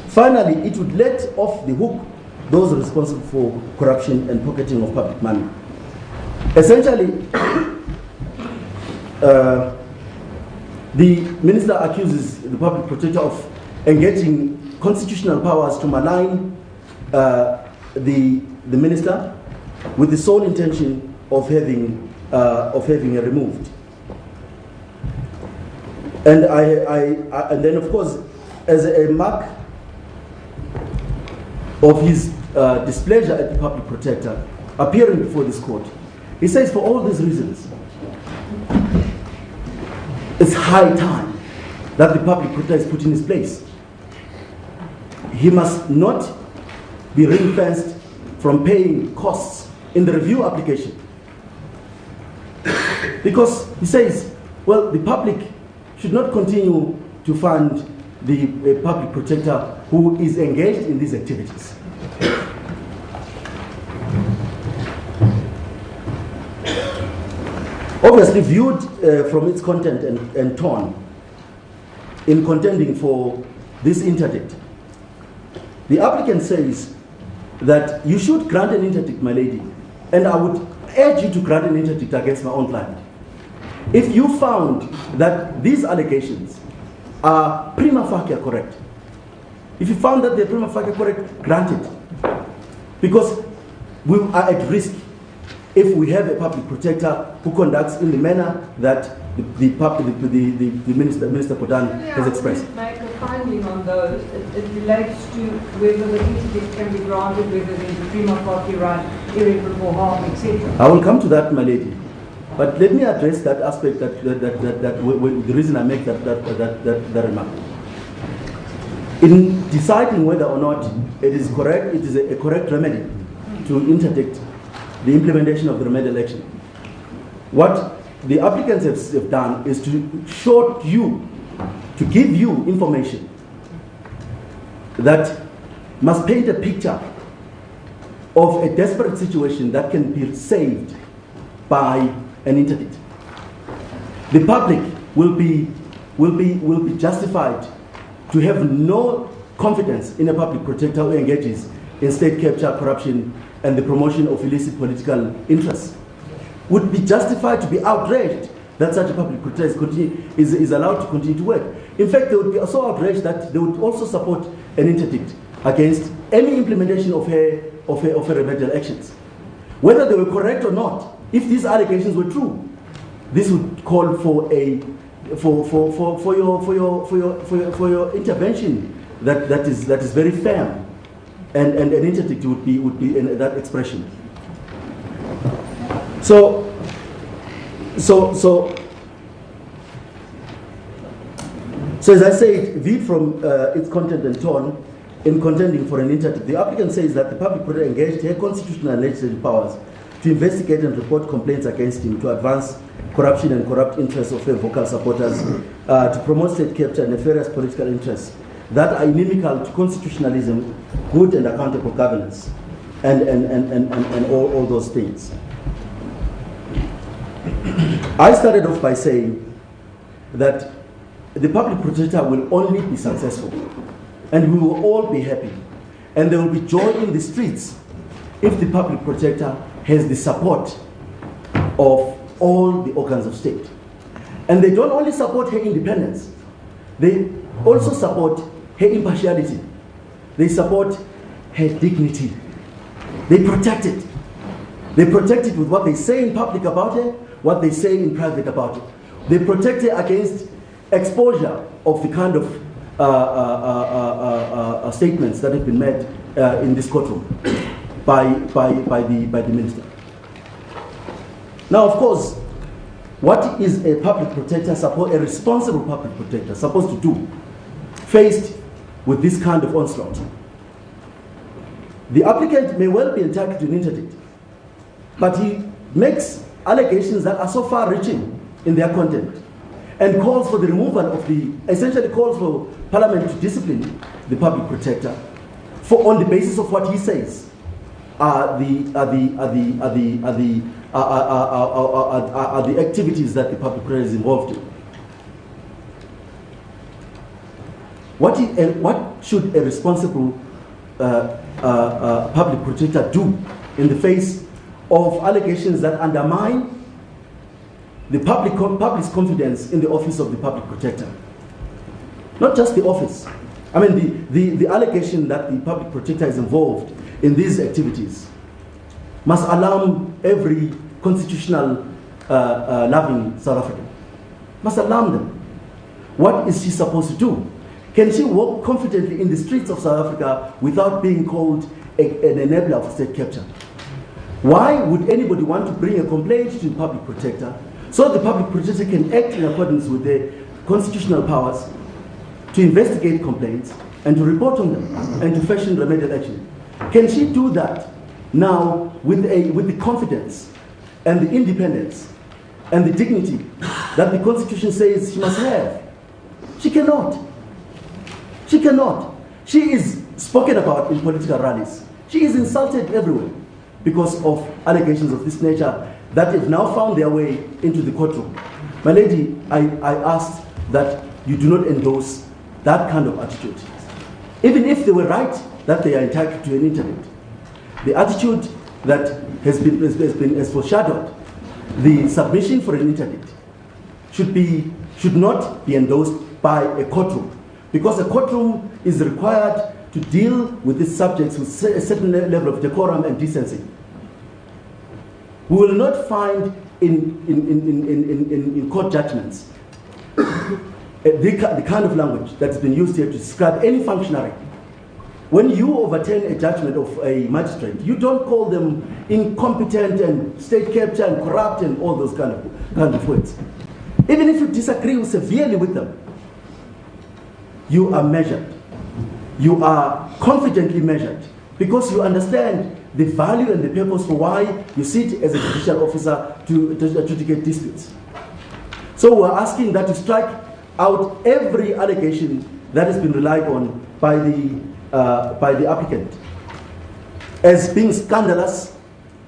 Finally, it would let off the hook those responsible for corruption and pocketing of public money. Essentially, the minister accuses the public protector of engaging constitutional powers to malign the minister with the sole intention of having her removed. And and then, of course, as a mark of his displeasure at the public protector appearing before this court, he says, for all these reasons, it's high time that the public protector is put in his place. He must not be ring-fenced from paying costs in the review application. Because he says, well, the public should not continue to fund the public protector who is engaged in these activities. Obviously, viewed from its content and tone in contending for this interdict, The applicant says that you should grant an interdict, my lady, and I would urge you to grant an interdict against my own client. If you found that these allegations are prima facie correct, if you found that they're prima facie correct, grant it. Because we are at risk if we have a public protector who conducts in the manner that the Minister Gordhan has expressed. Make a finding on those. It relates to whether the interdict can be granted, whether there's a prima facie right, irreparable harm, etc. I will come to that, my lady. But let me address that aspect, the reason I make that remark. In deciding whether or not it is correct, it is a correct remedy to interdict the implementation of the remedial action. What the applicants have done is to show you, to give you information that must paint a picture of a desperate situation that can be saved by an interdict. The public will be justified to have no confidence in a public protector who engages in state capture, corruption, and the promotion of illicit political interests. Would be justified to be outraged that such a public protector is allowed to continue to work. In fact, they would be so outraged that they would also support an interdict against any implementation of her remedial actions. Whether they were correct or not, if these allegations were true, this would call for your intervention that is very firm, and an interdict would be in that expression. So as I said, viewed from its content and tone, in contending for an interdict, the applicant says that the public protector engaged her constitutional and legislative powers to investigate and report complaints against him, to advance corruption and corrupt interests of her vocal supporters, to promote state capture and nefarious political interests that are inimical to constitutionalism, good and accountable governance, and all those things. I started off by saying that the public protector will only be successful, and we will all be happy, and there will be joy in the streets if the public protector has the support of all the organs of state. And they don't only support her independence, they also support her impartiality. They support her dignity. They protect it. They protect it with what they say in public about her, what they say in private about it. They protect her against exposure of the kind of statements that have been made in this courtroom by the minister. Now, of course, what is a public protector, a responsible public protector, supposed to do faced with this kind of onslaught? The applicant may well be entitled to an interdict, but he makes allegations that are so far-reaching in their content and calls for the removal of essentially calls for Parliament to discipline the public protector on the basis of what he says are the activities that the public protector is involved in. What should a responsible public protector do in the face of allegations that undermine the public's confidence in the office of the public protector? Not just the office. I mean, the allegation that the public protector is involved in these activities must alarm every constitutional loving South African. Must alarm them. What is she supposed to do? Can she walk confidently in the streets of South Africa without being called an enabler of state capture? Why would anybody want to bring a complaint to the public protector so the public protector can act in accordance with their constitutional powers to investigate complaints and to report on them and to fashion remedial action? Can she do that now with the confidence and the independence and the dignity that the Constitution says she must have? She cannot. She cannot. She is spoken about in political rallies. She is insulted everywhere because of allegations of this nature that have now found their way into the courtroom. My lady, I asked that you do not endorse that kind of attitude. Even if they were right that they are entitled to an interdict. The attitude that has foreshadowed the submission for an interdict should not be endorsed by a courtroom, because a courtroom is required to deal with these subjects with a certain level of decorum and decency. We will not find in court judgments the kind of language that's been used here to describe any functionary. When you overturn a judgment of a magistrate, you don't call them incompetent and state capture and corrupt and all those kind of words. Even if you disagree severely with them, you are measured. You are confidently measured, because you understand the value and the purpose for why you sit as a judicial officer to adjudicate disputes. So we're asking that you strike out every allegation that has been relied on by the applicant as being scandalous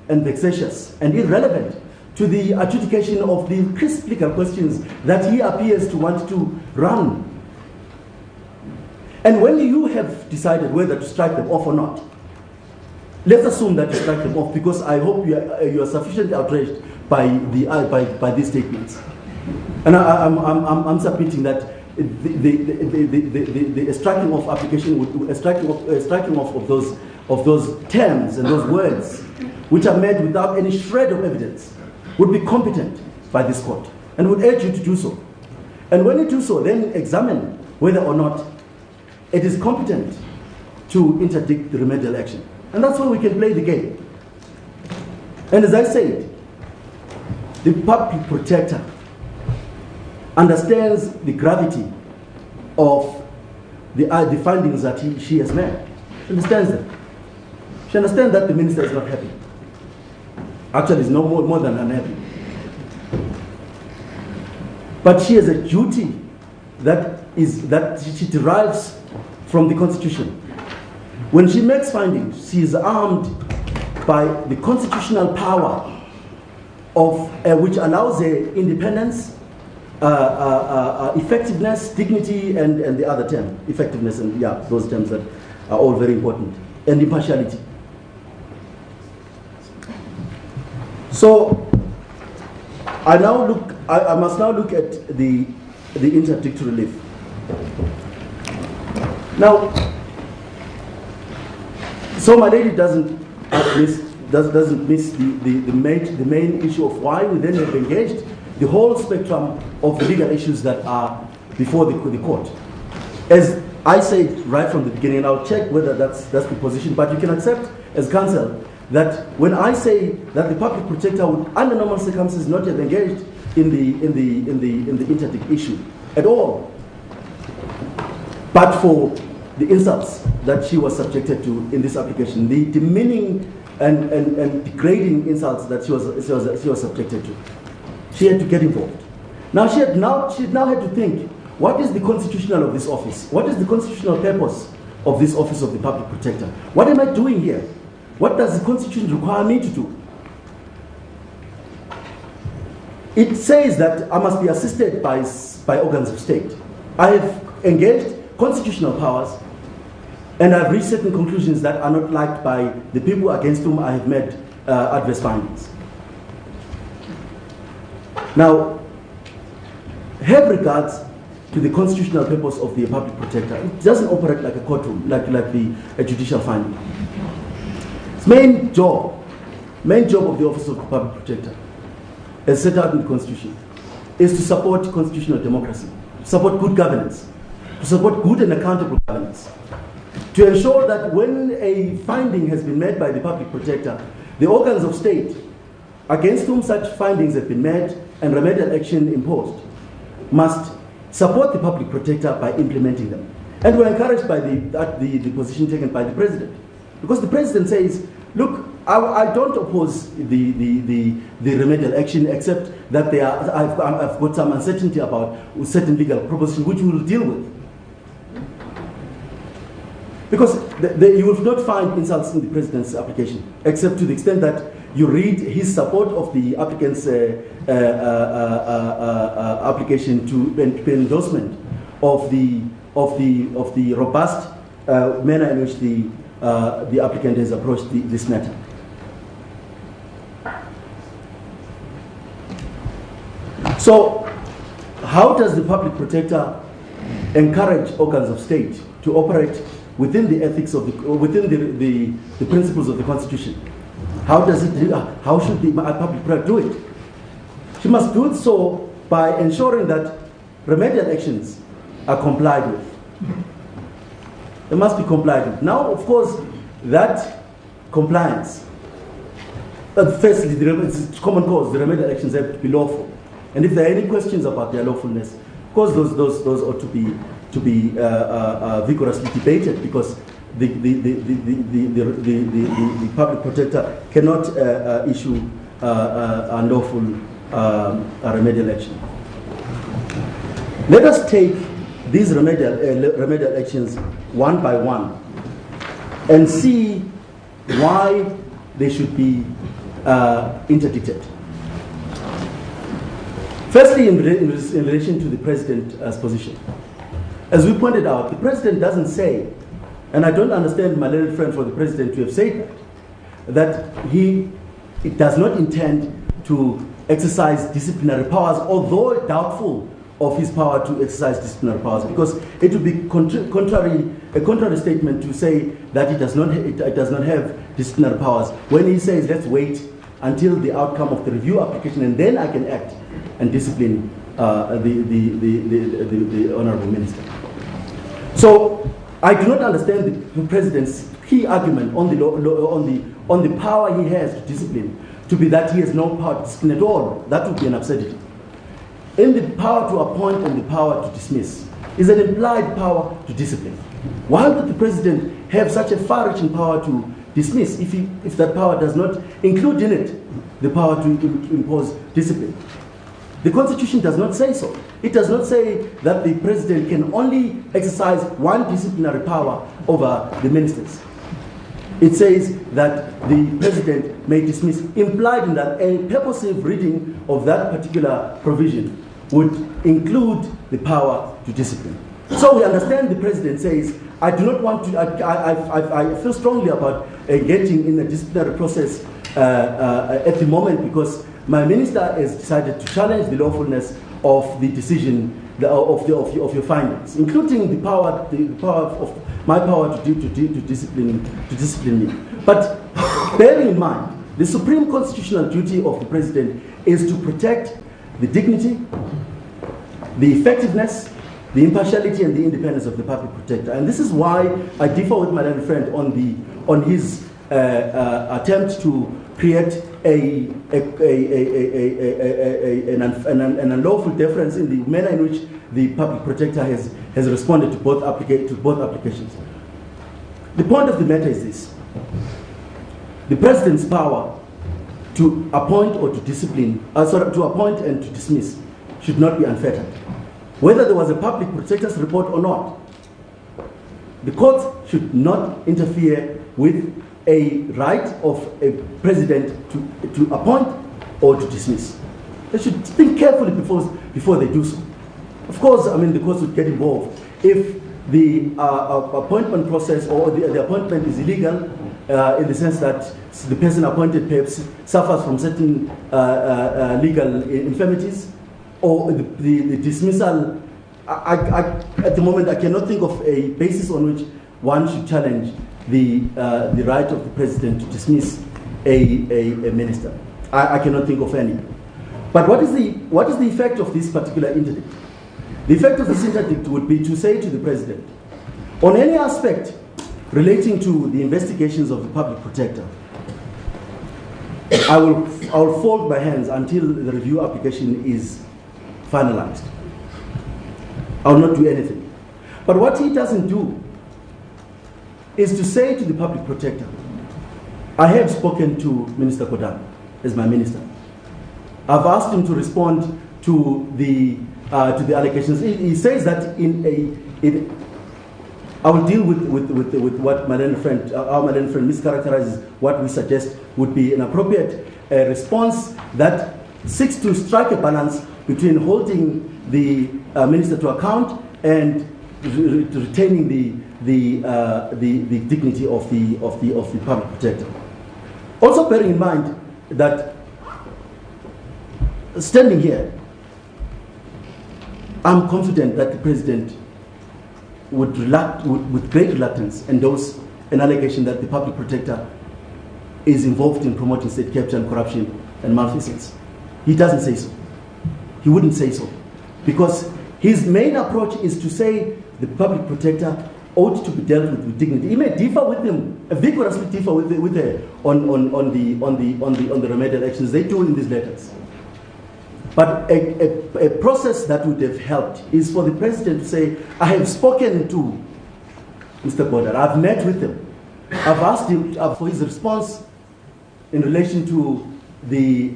and vexatious and irrelevant to the adjudication of the crisp legal questions that he appears to want to run. And when you have decided whether to strike them off or not, let's assume that you strike them off, because I hope you are sufficiently outraged by these statements. And I'm submitting that the striking off application, striking off of those terms and those words, which are made without any shred of evidence, would be competent by this court, and would urge you to do so. And when you do so, then examine whether or not it is competent to interdict the remedial action. And that's where we can play the game. And as I said, the public protector understands the gravity of the findings that she has made. She understands them. She understands that the minister is not happy. Actually, is no more than unhappy. But she has a duty that she derives from the Constitution. When she makes findings, she is armed by the constitutional power of which allows her independence, effectiveness, dignity, and the other term, effectiveness, and those terms that are all very important, and impartiality. So I must now look at the interdict relief. Now, so my lady doesn't miss the main issue of why we then have engaged the whole spectrum of the legal issues that are before the court. As I said right from the beginning, and I'll check whether that's the position, but you can accept as counsel that when I say that the public protector would, under normal circumstances, not have engaged in the interdict issue at all, but for the insults that she was subjected to in this application, the demeaning and degrading insults that she was subjected to, she had to get involved. Now she now had to think, what is the constitutional of this office? What is the constitutional purpose of this office of the public protector? What am I doing here? What does the Constitution require me to do? It says that I must be assisted by organs of state. I have engaged constitutional powers, and I've reached certain conclusions that are not liked by the people against whom I have made adverse findings. Now, have regards to the constitutional purpose of the public protector. It doesn't operate like a courtroom, like a judicial finding. Its main job of the office of the public protector, as set out in the Constitution, is to support constitutional democracy, to support good governance, to support good and accountable governance, to ensure that when a finding has been made by the public protector, the organs of state against whom such findings have been made and remedial action imposed must support the public protector by implementing them. And we're encouraged by the position taken by the president, because the president says, look, I don't oppose the remedial action, except that I've got some uncertainty about certain legal propositions which we will deal with. Because you will not find insults in the president's application, except to the extent that you read his support of the applicant's application to endorsement of the robust manner in which the the applicant has approached this matter. So, how does the public protector encourage organs of state to operate within the ethics of within the principles of the Constitution? How does it do? How should the public protector do it? She must do it so by ensuring that remedial actions are complied with. They must be complied with. Now, of course, that compliance, firstly, it's common cause, the remedial actions have to be lawful. And if there are any questions about their lawfulness, of course, those ought to be vigorously debated, because the public protector cannot issue unlawful remedial action. Let us take these remedial actions one by one and see why they should be interdicted. Firstly, in relation to the President's position. As we pointed out, the President doesn't say, and I don't understand my little friend for the President to have said that he does not intend to exercise disciplinary powers, although doubtful of his power to exercise disciplinary powers, because it would be a contrary statement to say that it does not have disciplinary powers when he says, let's wait until the outcome of the review application and then I can act and discipline the Honourable Minister. So I do not understand the President's key argument on the power he has to discipline to be that he has no power to discipline at all. That would be an absurdity. In the power to appoint and the power to dismiss is an implied power to discipline. Why would the President have such a far-reaching power to dismiss if that power does not include in it the power to impose discipline? The Constitution does not say so. It does not say that the President can only exercise one disciplinary power over the ministers. It says that the President may dismiss, implied in that a purposive reading of that particular provision would include the power to discipline. So we understand the President says, I do not want to, I feel strongly about engaging in a disciplinary process at the moment because my minister has decided to challenge the lawfulness of the decision of your findings, including the power of my power to discipline me. But bearing in mind, the supreme constitutional duty of the President is to protect the dignity, the effectiveness, the impartiality and the independence of the public protector. And this is why I differ with my learned friend on his attempt to create an unlawful difference in the manner in which the public protector has responded to both applications. The point of the matter is this: the President's power to appoint or to discipline, to appoint and to dismiss, should not be unfettered. Whether there was a public protector's report or not, the court should not interfere with a right of a president to appoint or to dismiss. They should think carefully before they do so. Of course, I mean, the courts would get involved if the appointment process or the appointment is illegal in the sense that the person appointed perhaps suffers from certain legal infirmities, or the dismissal. At the moment, I cannot think of a basis on which one should challenge the right of the President to dismiss a minister. I cannot think of any. But what is the effect of this particular interdict? The effect of this interdict would be to say to the President, on any aspect relating to the investigations of the public protector, I will fold my hands until the review application is finalized. I will not do anything. But what he doesn't do is to say to the public protector, I have spoken to Minister Gordhan as my minister. I've asked him to respond to the allegations. He says that I will deal with what my learned friend, our my learned friend mischaracterizes what we suggest would be an appropriate response that seeks to strike a balance between holding the minister to account and retaining the dignity of the public protector. Also bearing in mind that standing here, I'm confident that the president would with great reluctance endorse an allegation that the public protector is involved in promoting state capture and corruption and malfeasance. He doesn't say so. He wouldn't say so. Because his main approach is to say the public protector ought to be dealt with dignity. He may differ with them, vigorously differ with her on the remedial actions they do in these letters. But a process that would have helped is for the president to say, I have spoken to Mr. Gordhan, I've met with him, I've asked him for his response in relation to the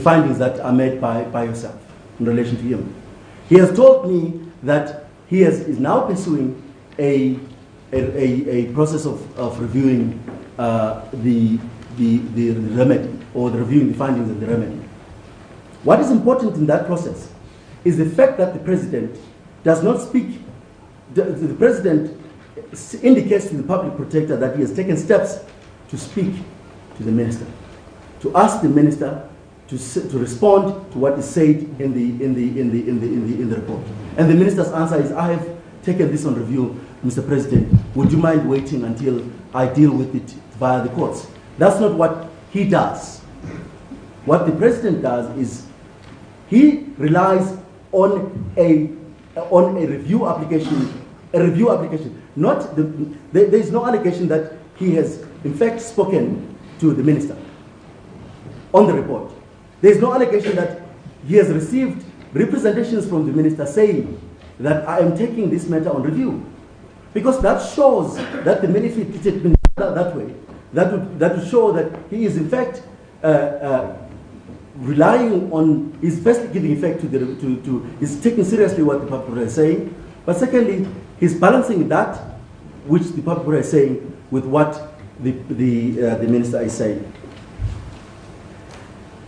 findings that are made by yourself in relation to him. He has told me that he is now pursuing a process of reviewing the remedy, or reviewing the findings of the remedy. What is important in that process is the fact that the president does not speak. The president indicates to the public protector that he has taken steps to speak to the minister, to ask the minister to respond to what is said in the report. And the minister's answer is, I have taken this on review, Mr. President. Would you mind waiting until I deal with it via the courts? That's not what he does. What the president does is he relies on a review application. Not there is no allegation that he has in fact spoken to the minister on the report. There is no allegation that he has received representations from the minister saying that I am taking this matter on review, because that shows that the minister treated the minister that way. That would show that he is in fact relying on, is first giving effect to is taking seriously what the public is saying, but secondly, he's balancing that which the public is saying with what the minister is saying.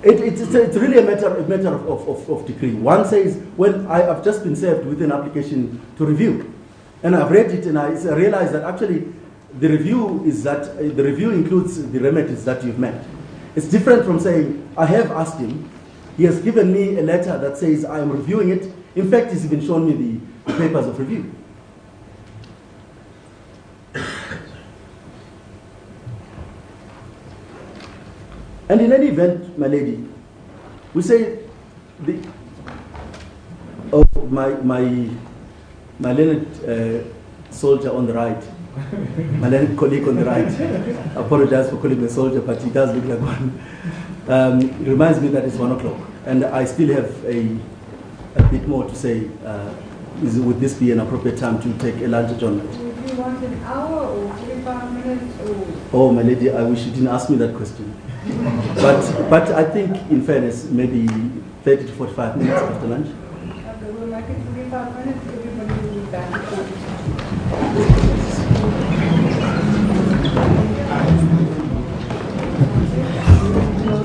It's really a matter of degree. One says, well, I've just been served with an application to review, and I've read it, and I realized that actually the review includes the remedies that you've met. It's different from saying, I have asked him, he has given me a letter that says I am reviewing it. In fact, he's even shown me the papers of review. And in any event, my lady, we say my learned soldier on the right, my learned colleague on the right, I apologize for calling him a soldier, but he does look like one. It reminds me that it's 1 o'clock, and I still have a bit more to say. Would this be an appropriate time to take a lunch adjournment? Do you want an hour or 45 minutes? Or? Oh, my lady, I wish you didn't ask me that question. But I think, in fairness, maybe 30 to 45 minutes after lunch. Okay, we'll make it 45 minutes. Everybody will be back.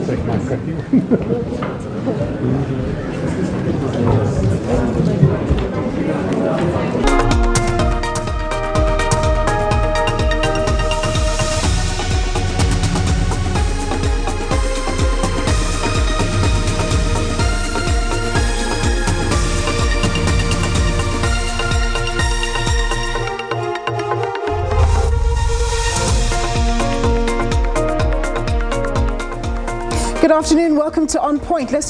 Take my Good afternoon, welcome to On Point. Let's